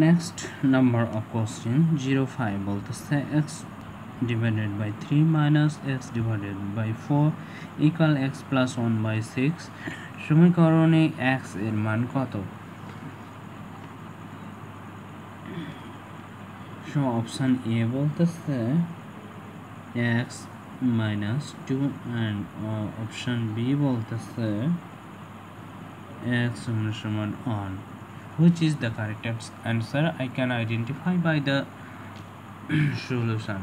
Next number of question 05 বলতেছে x divided by 3 minus x divided by 4 equal x plus 1 by 6 সমীকরণে x এর মান কত? So option A বলতেছে x minus 2 and option B বলতেছে x সমান 1. Which is the correct answer? I can identify by the solution.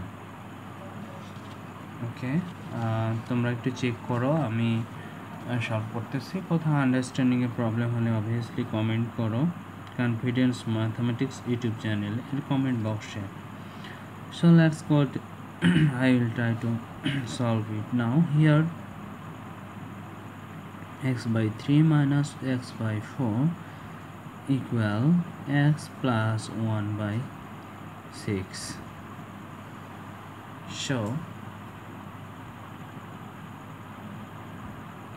ওকে, তোমরা একটু check করো, আমি সলভ করতেছি। কোথাও আন্ডারস্ট্যান্ডিং এর প্রবলেম হলে অবভিয়াসলি কমেন্ট করো কনফিডেন্স ম্যাথমেটিক্স ইউটিউব চ্যানেল এর কমেন্ট বক্সে। So let's go, I will try to solve it now. Here x by 3 minus x by 4 equal x plus 1 by 6. So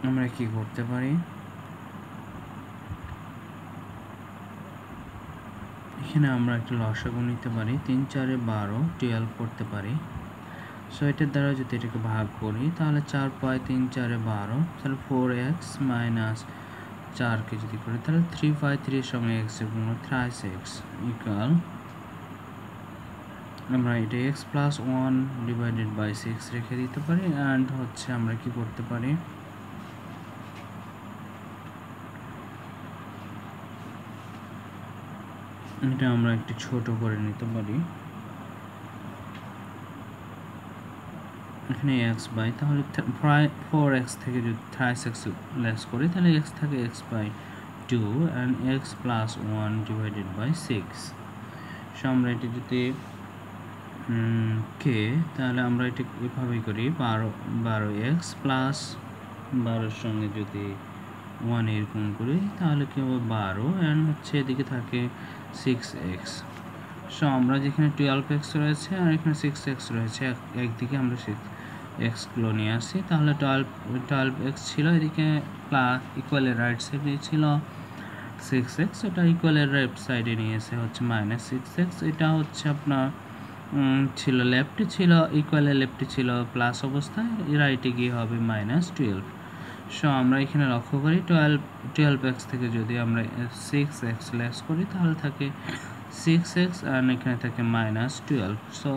আমরা কি করতে পারি, এখানে আমরা একটা লসাগু নিতে পারি, 3 4 12 12 করতে পারি। সো এটার দ্বারা যদি এটাকে ভাগ করি তাহলে 4 পাই 3 4 12, তাহলে 4x মাইনাস 4কে যদি করি তাহলে 3 পাই 3 সঙ্গে x এর গুণ 3x ইকুয়াল আমরা এটা x প্লাস 1 ডিভাইডেড বাই 6 রেখে দিতে পারি। অ্যান্ড হচ্ছে আমরা কি করতে পারি, এটা আমরা একটু ছোট করে নিতে পারি। এখানে x বাই তাহলে 4x থেকে যদি 3x লেস করি তাহলে x থাকে x by 2 and x plus 1 divided by 6. So আমরা এটা যদি কে তাহলে আমরা এটা এভাবেই করি 12x প্লাস 12 সঙ্গে যদি 1 এর গুণ করি তাহলে কি হবে 12 and হচ্ছে এদিকে থাকে 6x. সো আমরা যেখানে 12x রয়েছে আর এখানে 6x রয়েছে, একদিকে আমরা 6x গুলো নিয়ে আসি, তাহলে 12x ছিল এদিকে প্লাস ইকুয়ালের রাইট সাইডে ছিল 6x, এটা ইকুয়ালের লেফট সাইডে নিয়ে এসে হচ্ছে মাইনাস 6x, এটা হচ্ছে আপনার ছিল লেফটে ছিল ইকুয়ালের লেফটে ছিল প্লাস অবস্থায়, রাইটে গিয়ে হবে মাইনাস 12. সো আমরা এখানে লক্ষ্য করি 12x থেকে যদি আমরা 6x লেস করি তাহলে থাকে 6x আর এখানে থাকে মাইনাস 12. সো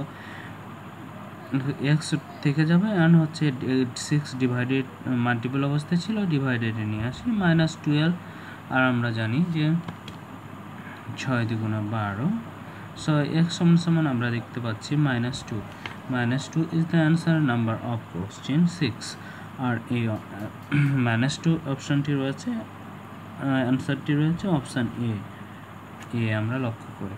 x থেকে যাবে and হচ্ছে 6 ডিভাইডেড মাল্টিপল অবস্থায় ছিল ডিভাইডেডে নিয়ে আসি মাইনাস 12, আর আমরা জানি যে 6 দ্বিগুণ 12. সো x সমান আমরা দেখতে পাচ্ছি minus 2. Minus 2 is the answer number of question 6. আর এই মাইনাস 2 অপশনটি রয়েছে, অ্যান্সারটি রয়েছে অপশন এ আমরা লক্ষ্য করি।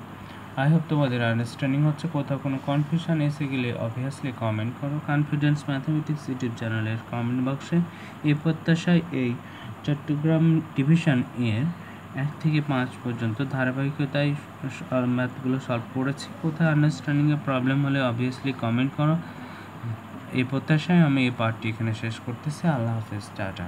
আই হোপ তোমাদের আন্ডারস্ট্যান্ডিং হচ্ছে। কোথাও কোনো কনফিউশন এসে গেলে অবভিয়াসলি কমেন্ট করো কনফিডেন্স ম্যাথমেটিক্স ইউটিউব চ্যানেলের কমেন্ট বক্সে। এই প্রত্যাশায় এই চট্টগ্রাম ডিভিশন এর 1 থেকে 5 পর্যন্ত ধারাবাহিকতায় ম্যাথগুলো সলভ করেছি। কোথাও আন্ডারস্ট্যান্ডিংয়ে প্রবলেম হলে অবভিয়াসলি কমেন্ট করো। এই প্রত্যাশায় আমি এই পার্টটি এখানে শেষ করতেছি। আল্লাহ হাফেজ, টাটা।